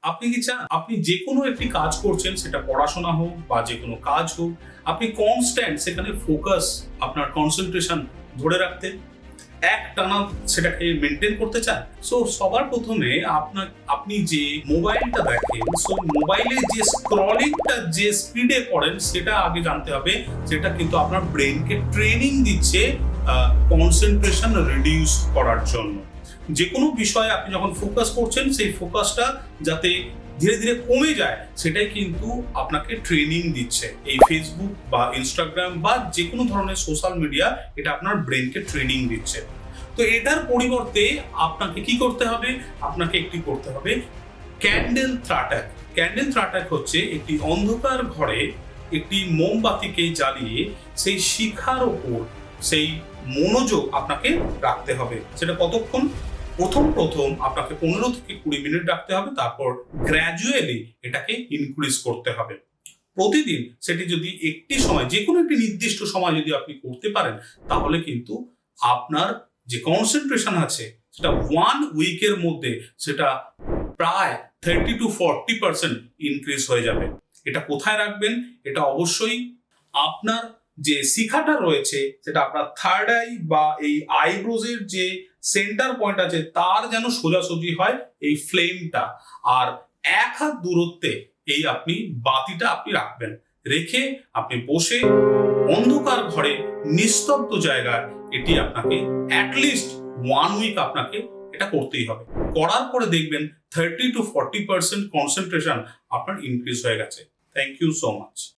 আপনি কি চান আপনি যে কোনো একটি কাজ করছেন, সেটা পড়াশোনা হোক বা যে কোনো কাজ হোক, আপনি কনস্ট্যান্ট সেখানে ফোকাস, আপনার কনসেন্ট্রেশন ধরে রাখতে একটানা সেটাকে মেনটেন করতে চান? সো সবার প্রথমে আপনি যে মোবাইলটা দেখেন, সো মোবাইলে যে স্ক্রলিংটা যে স্পিডে করেন সেটা আগে জানতে হবে। সেটা কিন্তু আপনার ব্রেনকে ট্রেনিং দিচ্ছে কনসেন্ট্রেশন রিডিউস করার জন্য। যে কোনো বিষয়ে আপনি যখন ফোকাস করছেন, সেই ফোকাসটা যাতে ধীরে ধীরে কমে যায়, সেটাই কিন্তু আপনাকে ট্রেনিং দিচ্ছে। এই ফেসবুক বা ইনস্টাগ্রাম বা যে কোনো ধরনের সোশ্যাল মিডিয়া, এটা আপনার ব্রেনকে ট্রেনিং দিচ্ছে। তো এটার পরিবর্তে আপনাকে কি করতে হবে? আপনাকে একটি করতে হবে ক্যান্ডেল থ্রাটাক। ক্যান্ডেল থ্রাটাক হচ্ছে একটি অন্ধকার ঘরে একটি মোমবাতিকে জ্বালিয়ে সেই শিখার ওপর সেই মনোযোগ আপনাকে রাখতে হবে। সেটা কতক্ষণ? প্রথম আপনাকে 15 থেকে 20 মিনিট রাখতে হবে, তারপর গ্র্যাজুয়ালি এটাকে ইনক্রিজ করতে হবে। প্রতিদিন সেটি যদি একটি সময়, যে কোনো একটি নির্দিষ্ট সময় যদি আপনি করতে পারেন, তাহলে কিন্তু আপনার যে কনসেন্ট্রেশন আছে সেটা 1 উইকের মধ্যে সেটা প্রায় 30-40% ইনক্রিজ হয়ে যাবে। এটা কোথায় রাখবেন? এটা অবশ্যই আপনার যে শিখাটা রয়েছে, সেটা আপনার থার্ড আই বা এই আইব্রোজের যে সেন্টার পয়েন্ট আছে, তার যেন সোজাসুজি হয় এই ফ্লেমটা। আর 1 হাত দূরত্বে এই আপনি বাতিটা আপনি রাখবেন। রেখে আপনি বসে অন্ধকার ঘরে নিস্তব্ধ জায়গায় এটি আপনাকে অ্যাটলিস্ট 1 উইক আপনাকে এটা করতেই হবে। করার পরে দেখবেন 30-40% কনসেন্ট্রেশন আপনার ইনক্রিজ হয়ে গেছে। Thank you so much.